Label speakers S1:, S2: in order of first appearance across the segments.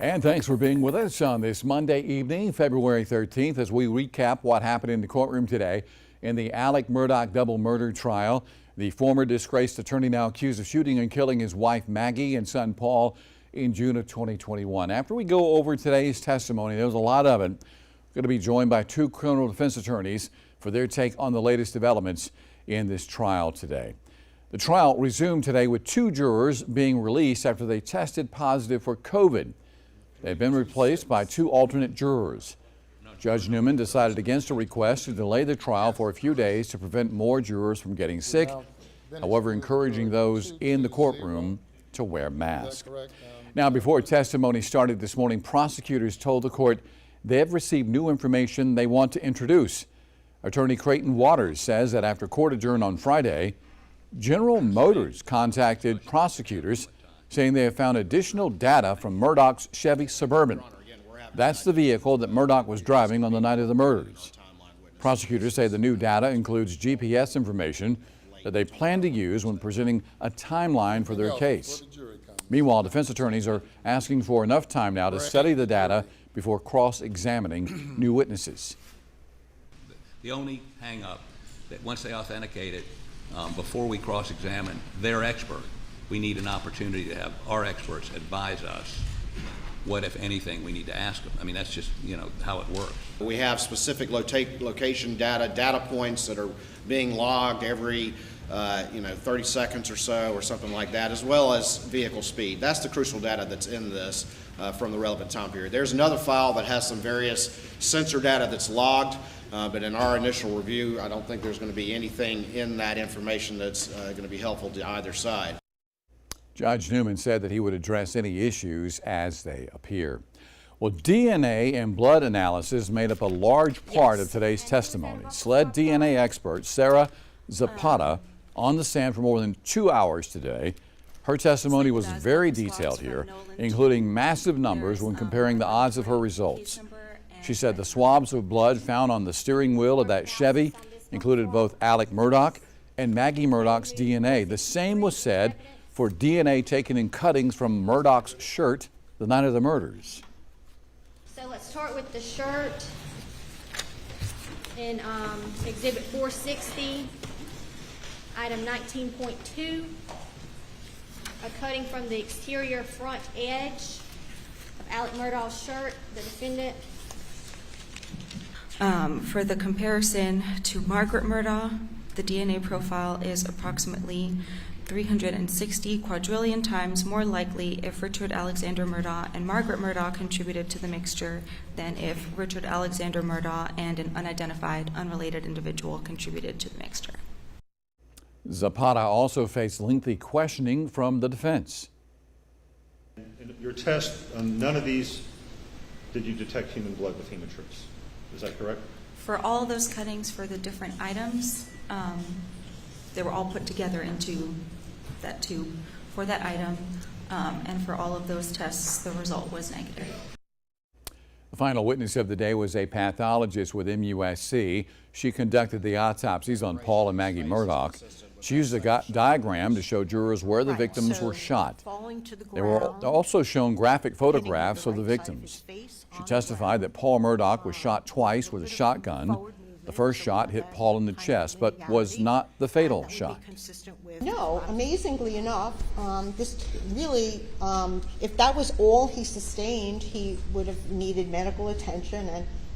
S1: And thanks for being with us on this Monday evening, February 13th, as we recap what happened in the courtroom today in the Alec Murdaugh double murder trial. The former disgraced attorney now accused of shooting and killing his wife Maggie and son Paul in June of 2021. After we go over today's testimony, there was a lot of it. We're going to be joined by two criminal defense attorneys for their take on the latest developments in this trial today. The trial resumed today with two jurors being released after they tested positive for COVID. They've been replaced by two alternate jurors. Judge Newman decided against a request to delay the trial for a few days to prevent more jurors from getting sick, however, encouraging those in the courtroom to wear masks. Now, before testimony started this morning, prosecutors told the court they have received new information they want to introduce. Attorney Creighton Waters says that after court adjourned on Friday, General Motors contacted prosecutors saying they have found additional data from Murdaugh's Chevy Suburban. That's the vehicle that Murdaugh was driving on the night of the murders. Prosecutors say the new data includes GPS information that they plan to use when presenting a timeline for their case. Meanwhile, defense attorneys are asking for enough time now to study the data before cross-examining new witnesses.
S2: The only hang-up that once they authenticate it, before we cross-examine their expert, we need an opportunity to have our experts advise us what, if anything, we need to ask them. I mean, that's just, how it works.
S3: We have specific location data points that are being logged every 30 seconds or so or something like that, as well as vehicle speed. That's the crucial data that's in this from the relevant time period. There's another file that has some various sensor data that's logged, but in our initial review, I don't think there's going to be anything in that information that's going to be helpful to either side.
S1: Judge Newman said that he would address any issues as they appear. Well, DNA and blood analysis made up a large part of today's testimony. SLED DNA expert Sarah Zapata on the stand for more than 2 hours today. Her testimony was very detailed here, including massive numbers when comparing the odds of her results. She said the swabs of blood found on the steering wheel of that Chevy included both Alec Murdaugh and Maggie Murdaugh's DNA. The same was said for DNA taken in cuttings from Murdaugh's shirt the night of the murders.
S4: So let's start with the shirt in Exhibit 460, item 19.2, a cutting from the exterior front edge of Alec Murdaugh's shirt, the defendant.
S5: For the comparison to Margaret Murdaugh, the DNA profile is approximately 360 quadrillion times more likely if Richard Alexander Murdaugh and Margaret Murdaugh contributed to the mixture than if Richard Alexander Murdaugh and an unidentified, unrelated individual contributed to the mixture.
S1: Zapata also faced lengthy questioning from the defense.
S6: In your test, on none of these did you detect human blood with hemotrace. Is that correct?
S5: For all those cuttings for the different items, they were all put together into that tube for that item, and for all of those tests, the result was negative.
S1: The final witness of the day was a pathologist with MUSC. She conducted the autopsies on Paul and Maggie Murdaugh. She used a diagram to show jurors where the victims were shot. They were also shown graphic photographs of the victims. She testified that Paul Murdaugh was shot twice with a shotgun. The first shot hit Paul in the chest, but was not the fatal shot.
S7: No, amazingly enough, this really, if that was all he sustained, he would have needed medical attention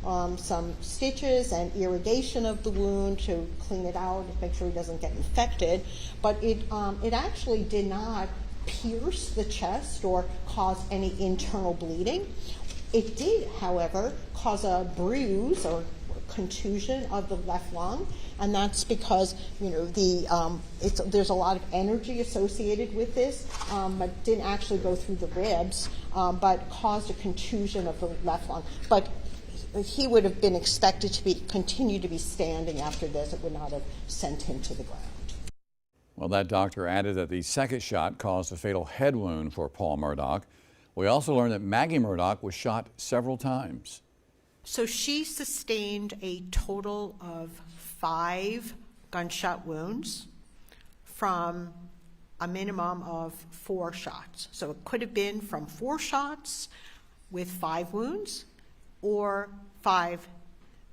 S7: and some stitches and irrigation of the wound to clean it out, make sure he doesn't get infected. But it actually did not pierce the chest or cause any internal bleeding. It did, however, cause a bruise or contusion of the left lung, and that's because there's a lot of energy associated with this, but didn't actually go through the ribs, but caused a contusion of the left lung. But he would have been expected to continue to be standing after this. It would not have sent him to the ground.
S1: Well, that doctor added that the second shot caused a fatal head wound for Paul Murdaugh. We also learned that Maggie Murdaugh was shot several times.
S8: So she sustained a total of 5 gunshot wounds from a minimum of 4 shots. So it could have been from 4 shots with 5 wounds or 5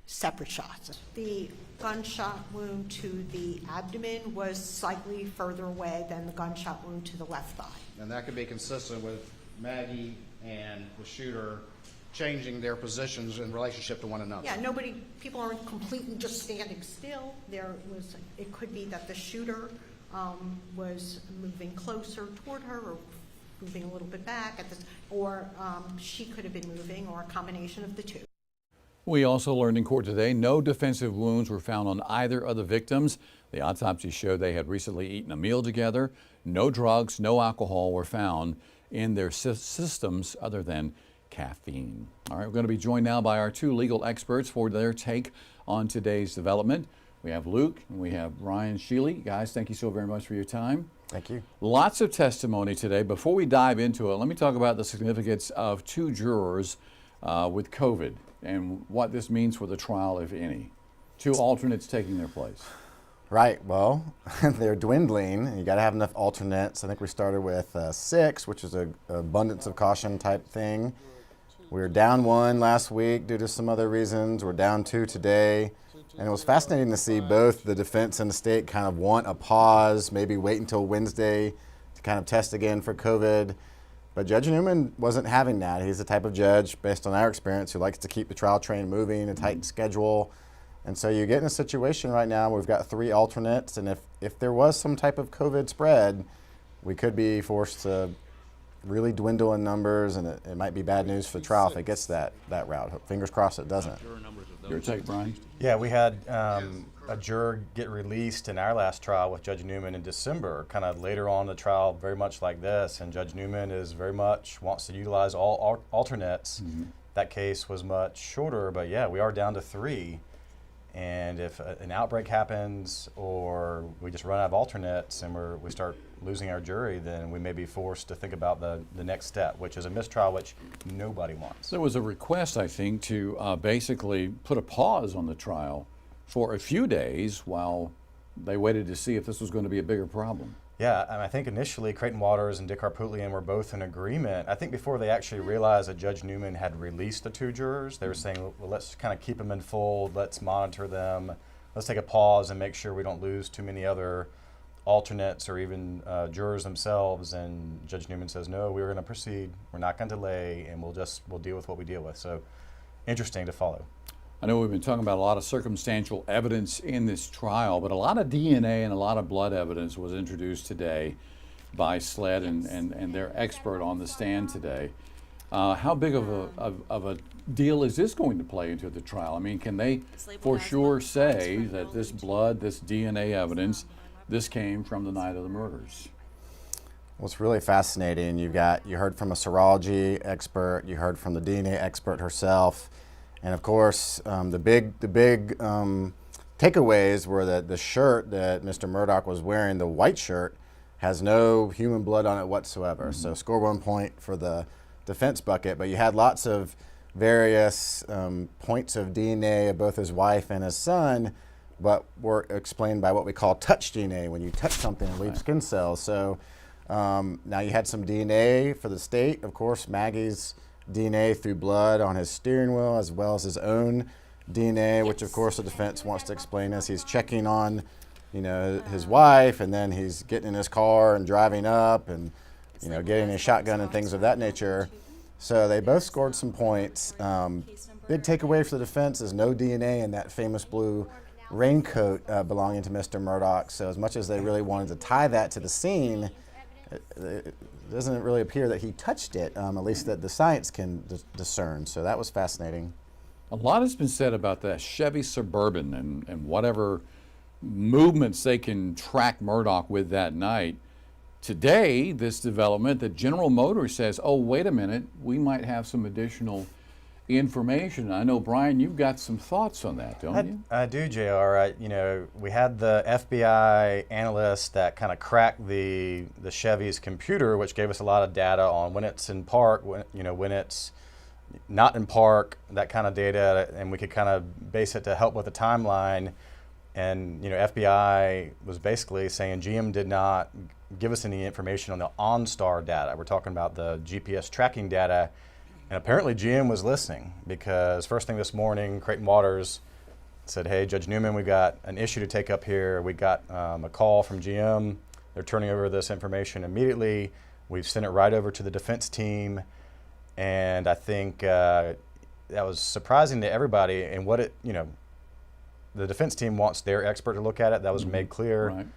S8: separate shots. The gunshot wound to the abdomen was slightly further away than the gunshot wound to the left thigh.
S3: And that could be consistent with Maggie and the shooter changing their positions in relationship to one another.
S8: Yeah, people aren't completely just standing still. It could be that the shooter was moving closer toward her or moving a little bit back or she could have been moving, or a combination of the two.
S1: We also learned in court today no defensive wounds were found on either of the victims. The autopsy showed they had recently eaten a meal together. No drugs, no alcohol were found in their systems other than caffeine. All right, we're going to be joined now by our 2 legal experts for their take on today's development. We have Luke and we have Ryan Sheely. Guys, thank you so very much for your time.
S9: Thank you.
S1: Lots of testimony today. Before we dive into it, let me talk about the significance of 2 jurors with COVID and what this means for the trial, if any. 2 alternates taking their place.
S9: Right, well, they're dwindling, and you got to have enough alternates. I think we started with 6, which is an abundance of caution type thing. We were down 1 last week due to some other reasons. We're down 2 today. And it was fascinating to see both the defense and the state kind of want a pause, maybe wait until Wednesday to kind of test again for COVID. But Judge Newman wasn't having that. He's the type of judge, based on our experience, who likes to keep the trial train moving, a tight schedule. And so you get in a situation right now where we've got 3 alternates, and if there was some type of COVID spread, we could be forced to really dwindle in numbers, and it might be bad news for the trial if it gets that route. Fingers crossed it doesn't.
S1: Your take, Brian?
S10: Yeah, we had a juror get released in our last trial with Judge Newman in December, kind of later on in the trial, very much like this, and Judge Newman is very much wants to utilize all alternates. That case was much shorter, but yeah, we are down to 3. And if an outbreak happens or we just run out of alternates and we start losing our jury, then we may be forced to think about the next step, which is a mistrial, which nobody wants.
S1: There was a request, I think, to basically put a pause on the trial for a few days while they waited to see if this was going to be a bigger problem.
S10: Yeah, and I think initially Creighton Waters and Dick Harpootlian were both in agreement. I think before they actually realized that Judge Newman had released the 2 jurors, they were saying, well, let's kind of keep them in fold, let's monitor them, let's take a pause and make sure we don't lose too many other alternates or even jurors themselves. And Judge Newman says, no, we're going to proceed, we're not going to delay, and we'll deal with what we deal with. So interesting to follow.
S1: I know we've been talking about a lot of circumstantial evidence in this trial, but a lot of DNA and a lot of blood evidence was introduced today by SLED and their expert on the stand today. How big of a deal is this going to play into the trial? I mean, can they for sure say that this blood, this DNA evidence, this came from the night of the murders?
S9: Well, it's really fascinating. You heard from a serology expert, you heard from the DNA expert herself. And of course, the big takeaways were that the shirt that Mr. Murdaugh was wearing, the white shirt, has no human blood on it whatsoever. So score 1 point for the defense bucket. But you had lots of various points of DNA of both his wife and his son, but were explained by what we call touch DNA, when you touch something and leave skin cells. So now you had some DNA for the state. Of course, Maggie's DNA through blood on his steering wheel, as well as his own DNA, which of course the defense wants to explain as he's checking on, his wife, and then he's getting in his car and driving up and, getting a shotgun and things of that nature. So they both scored some points. Big takeaway for the defense is no DNA in that famous blue raincoat belonging to Mr. Murdaugh. So as much as they really wanted to tie that to the scene, it doesn't really appear that he touched it, at least that the science can discern. So that was fascinating.
S1: A lot has been said about that Chevy Suburban and whatever movements they can track Murdaugh with that night. Today, this development that General Motors says, oh, wait a minute, we might have some additional information. I know, Brian, you've got some thoughts on that, don't you?
S10: I do, JR. We had the FBI analyst that kind of cracked the Chevy's computer, which gave us a lot of data on when it's in park, when it's not in park, that kind of data, and we could kind of base it to help with the timeline. And FBI was basically saying GM did not give us any information on the OnStar data. We're talking about the GPS tracking data. And apparently GM was listening, because first thing this morning, Creighton Waters said, hey, Judge Newman, we've got an issue to take up here. We got a call from GM. They're turning over this information immediately. We've sent it right over to the defense team. And I think that was surprising to everybody. And what the defense team wants their expert to look at it. That was made clear.
S1: Right.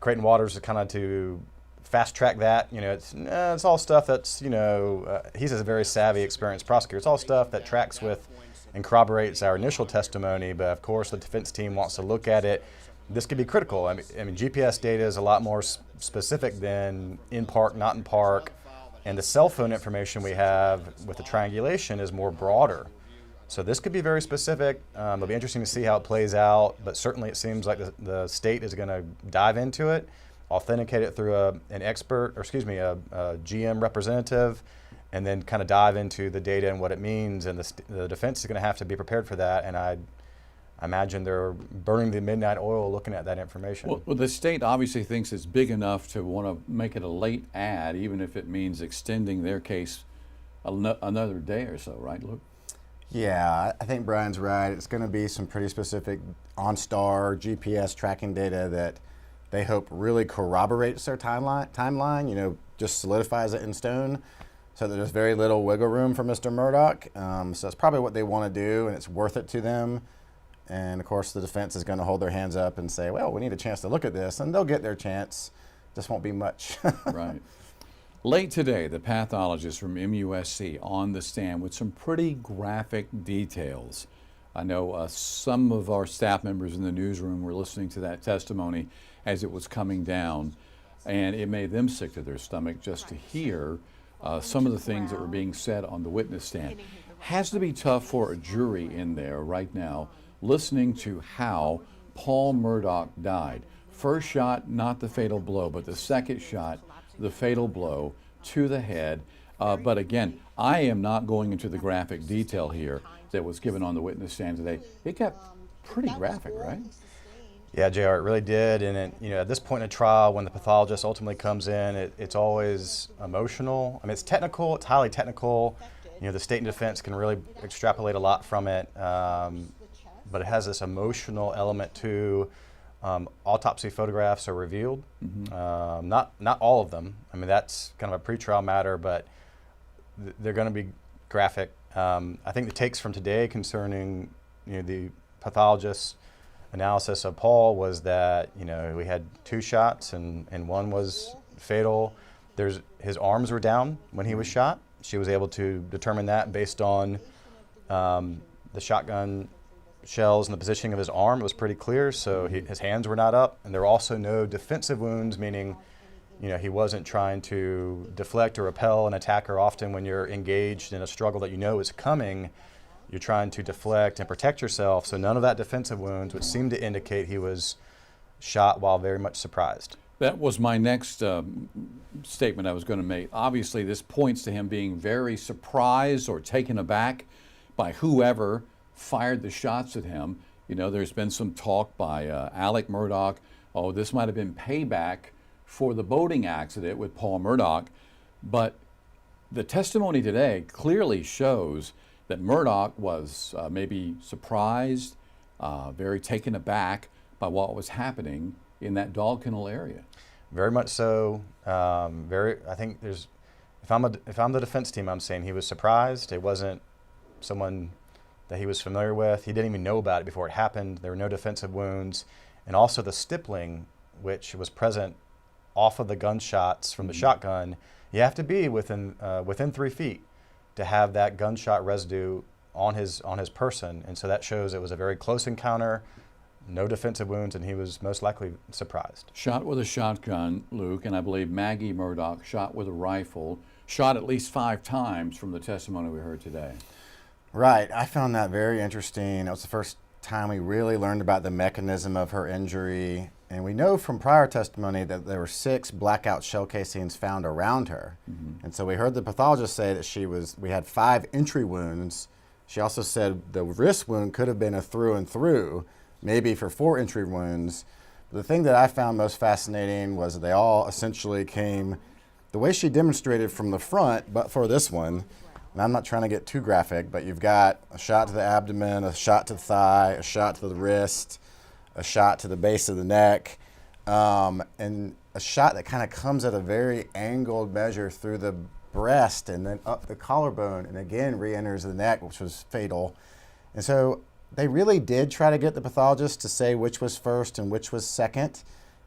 S10: Creighton Waters is kind of to fast track that. It's all stuff that's, he's a very savvy, experienced prosecutor. It's all stuff that tracks with and corroborates our initial testimony, but of course the defense team wants to look at it. This could be critical. I mean GPS data is a lot more specific than in park, not in park, and the cell phone information we have with the triangulation is more broader. So this could be very specific. It'll be interesting to see how it plays out, but certainly it seems like the state is going to dive into it, authenticate it through a GM representative, and then kind of dive into the data and what it means. And the defense is going to have to be prepared for that. And I imagine they're burning the midnight oil looking at that information.
S1: Well, the state obviously thinks it's big enough to want to make it a late ad, even if it means extending their case another day or so, right, Luke?
S9: Yeah, I think Brian's right. It's going to be some pretty specific OnStar GPS tracking data that they hope really corroborates their timeline, just solidifies it in stone, so that there's very little wiggle room for Mr. Murdaugh. So that's probably what they want to do, and it's worth it to them. And of course, the defense is going to hold their hands up and say, well, we need a chance to look at this, and they'll get their chance. Just won't be much.
S1: Right. Late today, the pathologist from MUSC on the stand with some pretty graphic details. I know some of our staff members in the newsroom were listening to that testimony as it was coming down, and it made them sick to their stomach just to hear some of the things that were being said on the witness stand. Has to be tough for a jury in there right now listening to how Paul Murdaugh died. First shot, not the fatal blow, but the second shot, the fatal blow to the head. But again, I am not going into the graphic detail here that was given on the witness stand today. It got pretty graphic, right?
S10: Yeah, JR, it really did. And at this point in a trial, when the pathologist ultimately comes in, it's always emotional. I mean, it's technical, it's highly technical. The state and defense can really extrapolate a lot from it. But it has this emotional element to autopsy photographs are revealed. Not all of them. I mean, that's kind of a pretrial matter, but they're going to be graphic. I think the takes from today concerning the pathologist's analysis of Paul was that we had 2 shots and one was fatal. His arms were down when he was shot. She was able to determine that based on the shotgun shells and the positioning of his arm. It was pretty clear, so his hands were not up, and there were also no defensive wounds, meaning he wasn't trying to deflect or repel an attacker. Often when you're engaged in a struggle that is coming, you're trying to deflect and protect yourself. So none of that defensive wounds, which seemed to indicate he was shot while very much surprised.
S1: That was my next statement I was going to make. Obviously, this points to him being very surprised or taken aback by whoever fired the shots at him. There's been some talk by Alec Murdaugh, this might have been payback for the boating accident with Paul Murdaugh. But the testimony today clearly shows that Murdaugh was maybe surprised, very taken aback by what was happening in that dog kennel area.
S10: Very much so. I think if I'm the defense team, I'm saying he was surprised. It wasn't someone that he was familiar with. He didn't even know about it before it happened. There were no defensive wounds. And also the stippling, which was present off of the gunshots from the shotgun, you have to be within 3 feet to have that gunshot residue on his person. And so that shows it was a very close encounter, no defensive wounds, and he was most likely surprised.
S1: Shot with a shotgun, Luke, and I believe Maggie Murdaugh shot with a rifle, shot at least 5 times from the testimony we heard today.
S9: Right. I found that very interesting. That was the first time we really learned about the mechanism of her injury. And we know from prior testimony that there were 6 blackout shell casings found around her. And so we heard the pathologist say that we had 5 entry wounds. She also said the wrist wound could have been a through and through, maybe for 4 entry wounds. But the thing that I found most fascinating was that they all essentially came the way she demonstrated from the front, but for this one, and I'm not trying to get too graphic, but you've got a shot to the abdomen, a shot to the thigh, a shot to the wrist, a shot to the base of the neck, and a shot that kind of comes at a very angled measure through the breast and then up the collarbone, and again re-enters the neck, which was fatal. And so they really did try to get the pathologist to say which was first and which was second.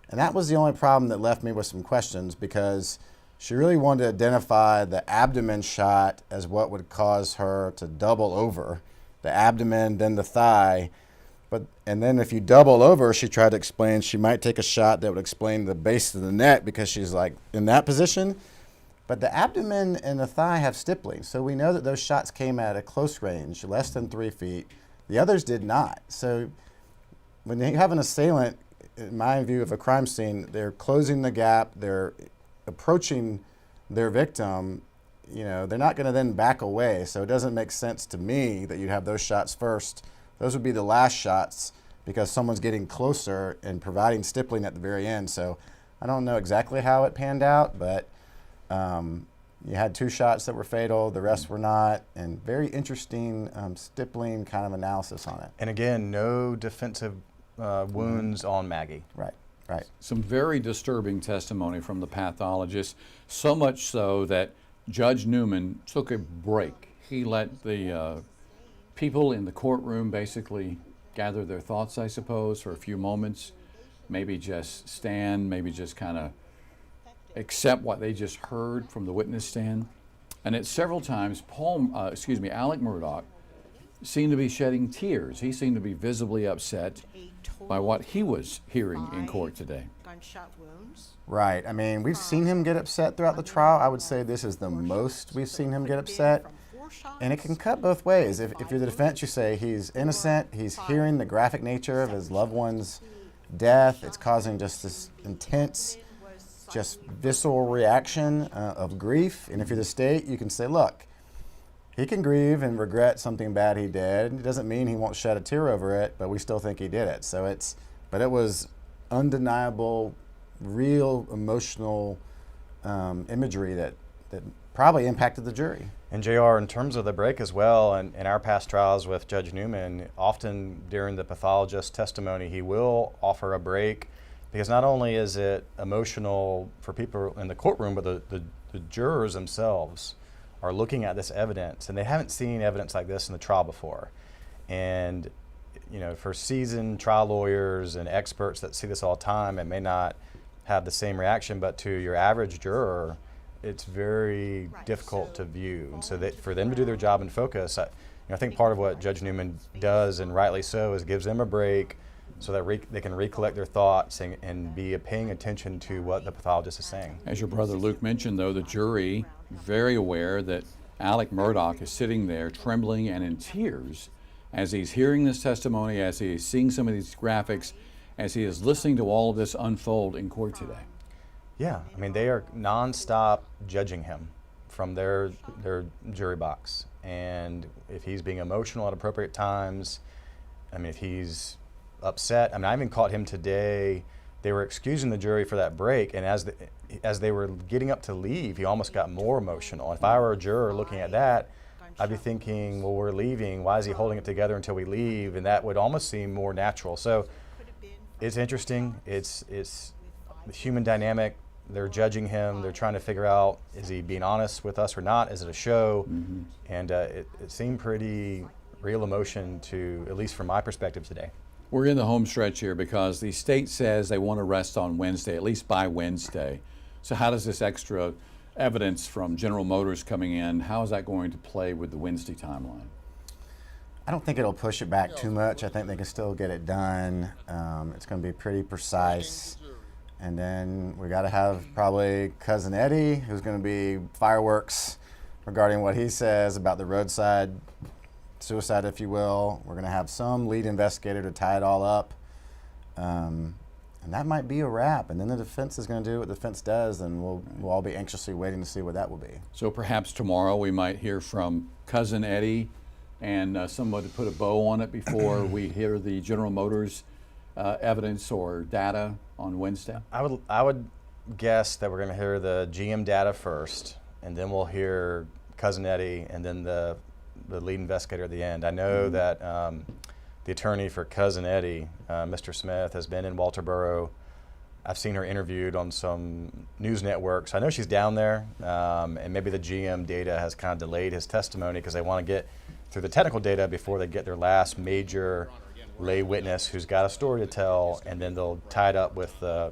S9: And that was the only problem that left me with some questions, because she really wanted to identify the abdomen shot as what would cause her to double over. The abdomen, then the thigh. And then if you double over, she tried to explain she might take a shot that would explain the base of the neck, because she's like in that position. But the abdomen and the thigh have stippling, so we know that those shots came at a close range, less than 3 feet. The others did not. So when you have an assailant, in my view of a crime scene, they're closing the gap, they're approaching their victim, you know, they're not going to then back away. So it doesn't make sense to me that you'd have those shots first. Those would be the last shots, because someone's getting closer and providing stippling at the very end. So I don't know exactly how it panned out, but you had 2 shots that were fatal, the rest were not, and very interesting stippling kind of analysis on it.
S10: And again, no defensive wounds on Maggie.
S9: Right, right.
S1: Some very disturbing testimony from the pathologist, so much so that Judge Newman took a break. He let the people in the courtroom basically gather their thoughts, I suppose, for a few moments, maybe just stand, maybe just kind of accept what they just heard from the witness stand. And at several times, Alec Murdaugh seemed to be shedding tears. He seemed to be visibly upset by what he was hearing in court today.
S8: Gunshot wounds.
S9: Right. I mean, we've seen him get upset throughout the trial. I would say this is the most we've seen him get upset. And it can cut both ways. If you're the defense, you say he's innocent, he's hearing the graphic nature of his loved one's death. It's causing just this intense, just visceral reaction of grief. And if you're the state, you can say, look, he can grieve and regret something bad he did. It doesn't mean he won't shed a tear over it, but we still think he did it. So but it was undeniable, real emotional imagery that probably impacted the jury.
S10: And JR, in terms of the break as well, and in our past trials with Judge Newman, often during the pathologist's testimony, he will offer a break, because not only is it emotional for people in the courtroom, but the jurors themselves are looking at this evidence, and they haven't seen evidence like this in the trial before. And you know, for seasoned trial lawyers and experts that see this all the time, it may not have the same reaction, but to your average juror, it's very difficult to view. And so for them to do their job and focus, I think part of what Judge Newman does, and rightly so, is gives them a break so that they can recollect their thoughts and be paying attention to what the pathologist is saying.
S1: As your brother Luke mentioned, though, the jury very aware that Alec Murdaugh is sitting there trembling and in tears as he's hearing this testimony, as he is seeing some of these graphics, as he is listening to all of this unfold in court today.
S10: Yeah, I mean, they are nonstop judging him from their jury box. And if he's being emotional at appropriate times, I mean, if he's upset, I mean, I even caught him today. They were excusing the jury for that break, and as they were getting up to leave, he almost got more emotional. If I were a juror looking at that, I'd be thinking, well, we're leaving. Why is he holding it together until we leave? And that would almost seem more natural. So it's interesting. It's the human dynamic. They're judging him. They're trying to figure out, is he being honest with us or not? Is it a show? Mm-hmm. And it seemed pretty real emotion to, at least from my perspective today.
S1: We're in the home stretch here because the state says they want to rest on Wednesday, at least by Wednesday. So how does this extra evidence from General Motors coming in, how is that going to play with the Wednesday timeline?
S9: I don't think it'll push it back too much. I think they can still get it done. It's going to be pretty precise. And then we got to have probably Cousin Eddie, who's going to be fireworks regarding what he says about the roadside suicide, if you will. We're going to have some lead investigator to tie it all up. And that might be a wrap. And then the defense is going to do what the defense does, and we'll all be anxiously waiting to see what that will be.
S1: So perhaps tomorrow we might hear from Cousin Eddie and someone to put a bow on it before we hear the General Motors evidence or data on Wednesday?
S10: I would guess that we're going to hear the GM data first, and then we'll hear Cousin Eddie, and then the lead investigator at the end. I know that the attorney for Cousin Eddie, Mr. Smith, has been in Walterboro. I've seen her interviewed on some news networks. I know she's down there, and maybe the GM data has kind of delayed his testimony because they want to get through the technical data before they get their last major lay witness who's got a story to tell, and then they'll tie it up with the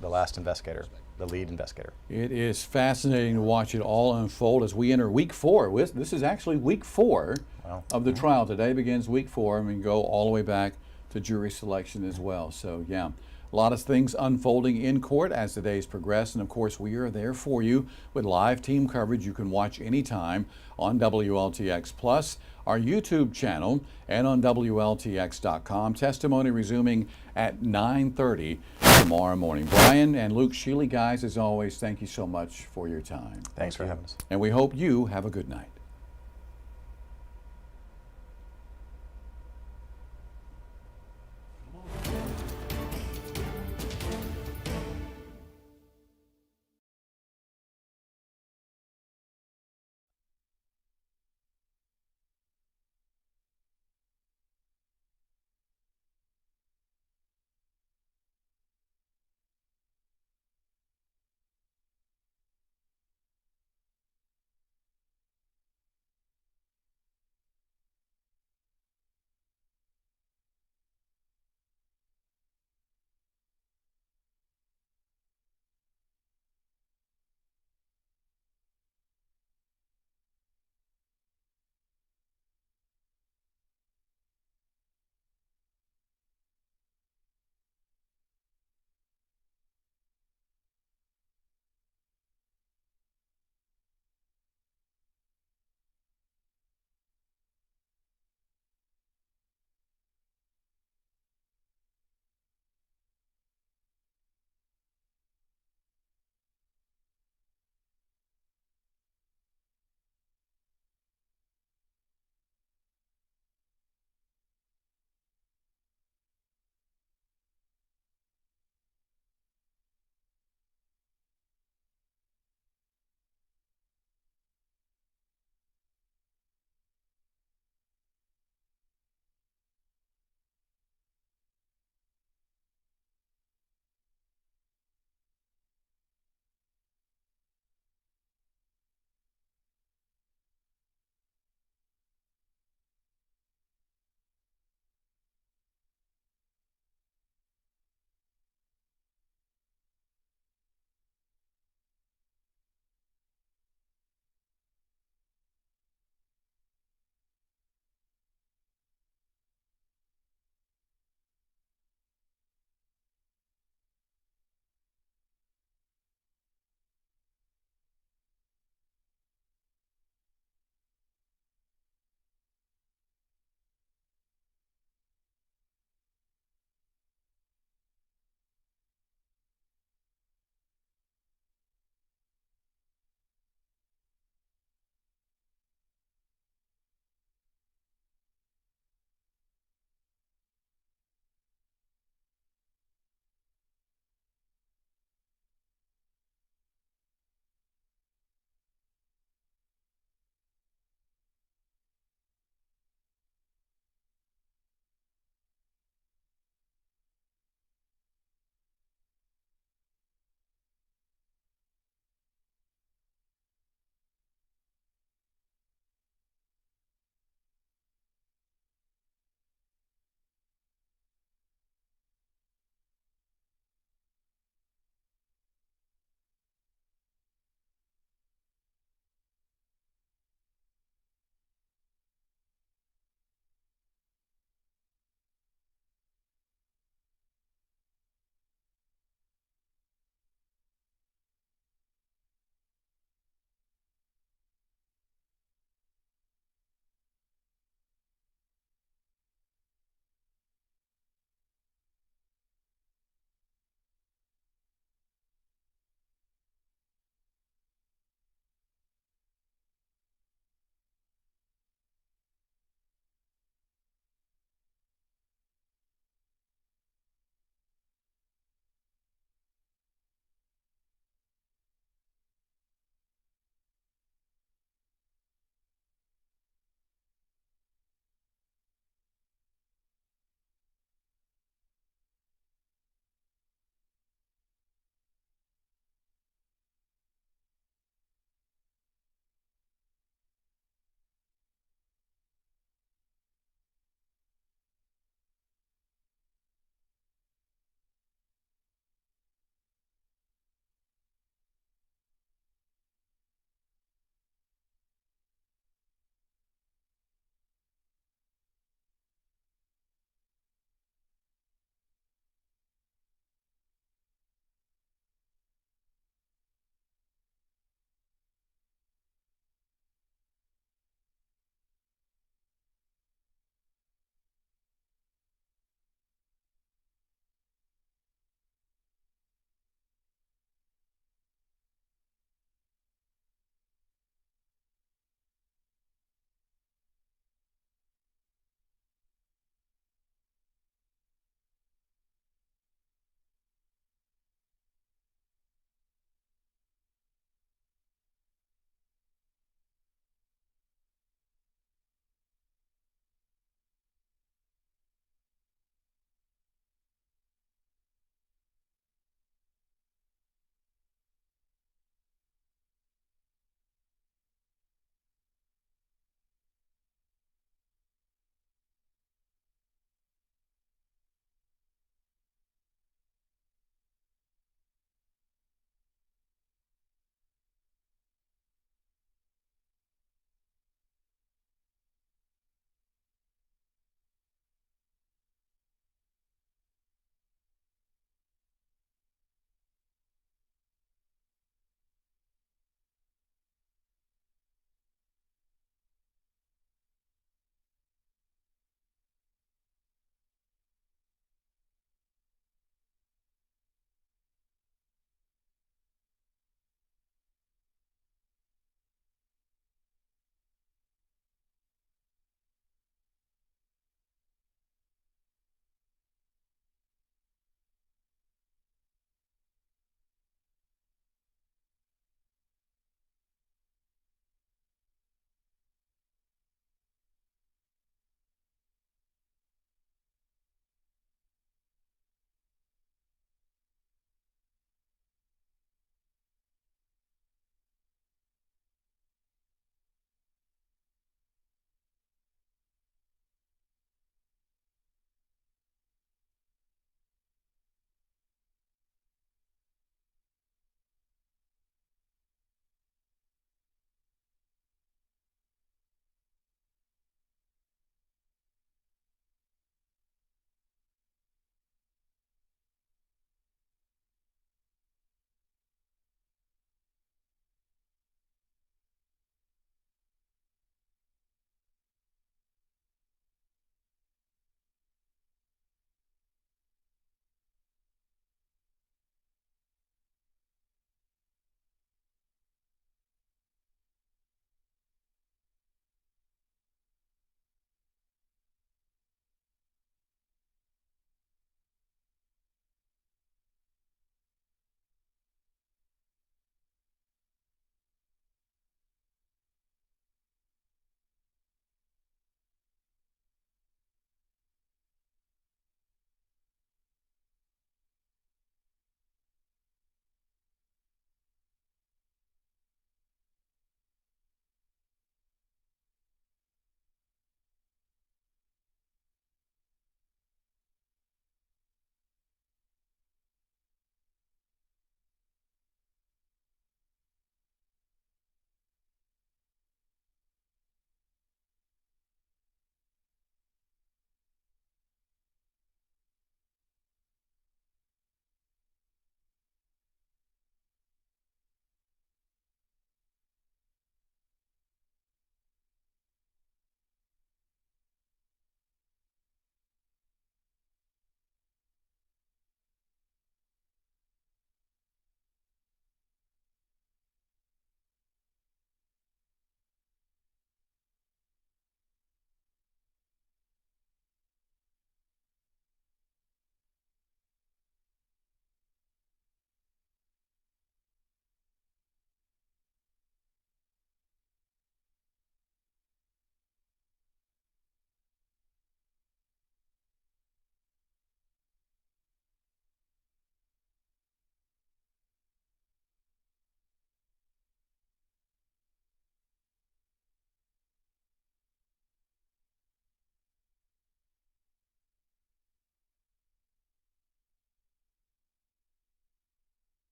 S10: last investigator, the lead investigator.
S1: It is fascinating to watch it all unfold as we enter week 4. This is actually week 4
S10: Wow.
S1: of the trial. Today begins week 4, and we can go all the way back to jury selection as well. So yeah, a lot of things unfolding in court as the days progress, and of course we are there for you with live team coverage you can watch anytime on WLTX Plus, our YouTube channel, and on WLTX.com. Testimony resuming at 9:30 tomorrow morning. Brian and Luke Shealy, guys, as always, thank you so much for your time.
S10: Thanks for having us.
S1: And we hope you have a good night.